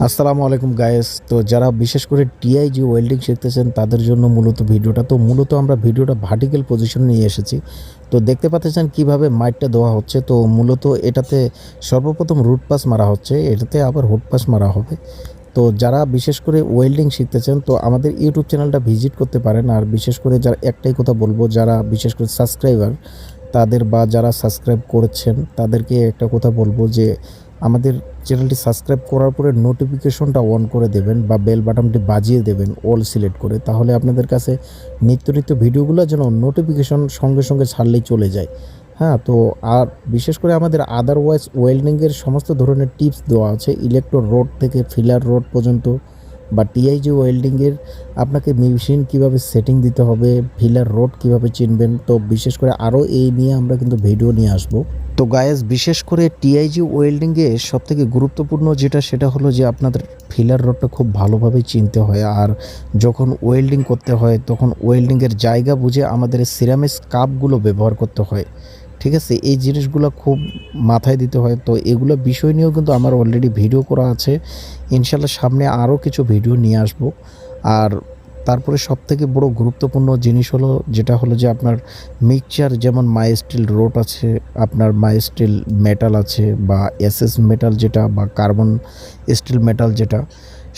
আসসালামু আলাইকুম গায়েস। তো যারা বিশেষ করে টিআইজি ওয়েল্ডিং শিখতেছেন তাদের জন্য মূলত ভিডিওটা। তো মূলত আমরা ভিডিওটা ভার্টিক্যাল পজিশনে নিয়ে এসেছি। তো দেখতে পাচ্ছেন কিভাবে মাইটটা দেওয়া হচ্ছে। তো মূলত এটাতে সর্বপ্রথম রুট পাস মারা হচ্ছে, এটাতে আবার হুড পাস মারা হবে। তো যারা বিশেষ করে ওয়েল্ডিং শিখতেছেন তো আমাদের ইউটিউব চ্যানেলটা ভিজিট করতে পারেন। আর বিশেষ করে যারা একটাই কথা বলবো, যারা বিশেষ করে সাবস্ক্রাইবার তাদের বা যারা সাবস্ক্রাইব করেছেন তাদেরকে একটা কথা বলবো যে আমাদের চ্যানেলটি সাবস্ক্রাইব করার পরে নোটিফিকেশনটা অন করে দেবেন বা বেল বাটনটি বাজিয়ে দেবেন অল সিলেক্ট করে, তাহলে আপনাদের কাছে নিত্য নিত্য ভিডিওগুলো যেন নোটিফিকেশন সঙ্গে সঙ্গে ছাড়লেই চলে যায়। হ্যাঁ, তো আর বিশেষ করে আমাদের আদারওয়াইজ ওয়েল্ডিংয়ের সমস্ত ধরনের টিপস দেওয়া আছে, ইলেকট্রো রোড থেকে ফিলার রোড পর্যন্ত বা টিআইজি ওয়েল্ডিংয়ের আপনাকে মেশিন কীভাবে সেটিং দিতে হবে, ফিলার রোড কীভাবে চিনবেন। তো বিশেষ করে আরও এই নিয়ে আমরা কিন্তু ভিডিও নিয়ে আসবো। তো গায়েস, বিশেষ করে টিআইজি ওয়েল্ডিংয়ে সবথেকে গুরুত্বপূর্ণ যেটা সেটা হলো যে আপনাদের ফিলার রডটা খুব ভালোভাবে চিনতে হয়। আর যখন ওয়েল্ডিং করতে হয় তখন ওয়েল্ডিংয়ের জায়গা বুঝে আমাদের সিরামিক্স কাপগুলো ব্যবহার করতে হয়। ঠিক আছে, এই জিনিসগুলো খুব মাথায় দিতে হয়। তো এগুলো বিষয় নিয়েও কিন্তু আমার অলরেডি ভিডিও করা আছে, ইনশাল্লাহ সামনে আরও কিছু ভিডিও নিয়ে আসবো। আর তারপরে সবথেকে বড় গুরুত্বপূর্ণ জিনিস হলো যেটা হলো যে আপনার মিক্সচার, যেমন মাইস্টিল রোড আছে, আপনার মাইস্টিল মেটাল আছে বা এসএস মেটাল যেটা বা কার্বন স্টিল মেটাল যেটা,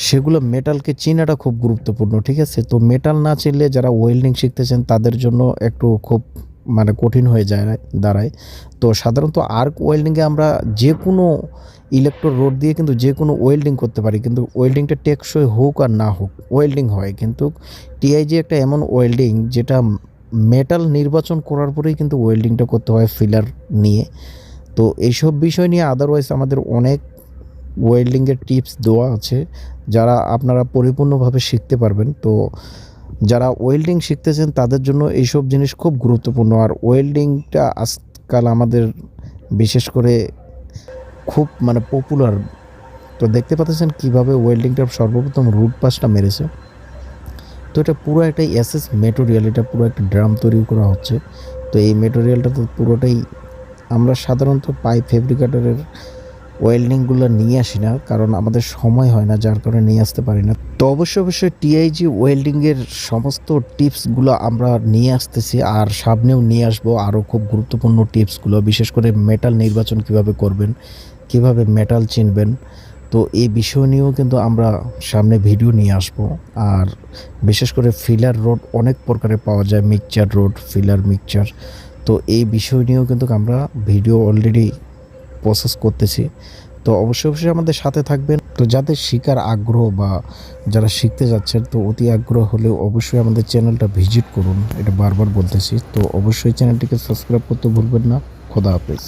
সেগুলো মেটালকে চেনাটা খুব গুরুত্বপূর্ণ। ঠিক আছে, তো মেটাল না চিনলে যারা ওয়েল্ডিং শিখতেছেন তাদের জন্য একটু খুব কঠিন হয়ে দাঁড়ায়। তো সাধারণত আর্ক ওয়েল্ডিংয়ে আমরা যে কোনো ইলেকট্রো রোড দিয়ে কিন্তু যে কোনো ওয়েল্ডিং করতে পারি, কিন্তু ওয়েল্ডিংটা টেকসই হোক আর না হোক ওয়েল্ডিং হয়। কিন্তু টিআইজি একটা এমন ওয়েল্ডিং যেটা মেটাল নির্বাচন করার পরেই কিন্তু ওয়েল্ডিংটা করতে হয় ফিলার নিয়ে। তো এইসব বিষয় নিয়ে আদারওয়াইজ আমাদের অনেক ওয়েল্ডিংয়ের টিপস দেওয়া আছে, যারা আপনারা পরিপূর্ণভাবে শিখতে পারবেন। তো যারা ওয়েল্ডিং শিখতেছেন তাদের জন্য এইসব জিনিস খুব গুরুত্বপূর্ণ। আর ওয়েল্ডিংটা আজকাল আমাদের বিশেষ করে খুব পপুলার। তো দেখতে পাচ্ছেন কীভাবে ওয়েল্ডিংটার সর্বপ্রথম রুট পাসটা মেরেছে। তো এটা পুরো একটা এসএস মেটেরিয়াল, এটা পুরো একটা ড্রাম তৈরি করা হচ্ছে। তো এই মেটেরিয়ালটা তো পুরোটাই আমরা সাধারণত পাইপ ফেব্রিকেটরের ওয়েল্ডিংগুলো নিয়ে আসি না, কারণ আমাদের সময় হয় না, যার কারণে নিয়ে আসতে পারি না। তো অবশ্যই টিআইজি ওয়েল্ডিংয়ের সমস্ত টিপসগুলো আমরা নিয়ে আসতেছি আর সামনেও নিয়ে আসবো আরও খুব গুরুত্বপূর্ণ টিপসগুলো, বিশেষ করে মেটাল নির্বাচন কিভাবে করবেন, কিভাবে মেটাল চিনবেন। তো এই বিষয় নিয়েও কিন্তু আমরা সামনে ভিডিও নিয়ে আসব। আর বিশেষ করে ফিলার রড অনেক প্রকারের পাওয়া যায়, মিক্সচার রড, ফিলার মিক্সচার। তো এই বিষয় নিয়েও কিন্তু আমরা ভিডিও অলরেডি প্রসেস করতেছি। তো অবশ্যই আমাদের সাথে থাকবেন। তো যাদের শিখার আগ্রহ বা যারা শিখতে যাচ্ছেন তো অতি আগ্রহ হলেও অবশ্যই আমাদের চ্যানেলটা ভিজিট করুন, এটা বারবার বলতেছি। তো অবশ্যই চ্যানেলটিকে সাবস্ক্রাইব করতে ভুলবেন না। খোদা হাফেজ।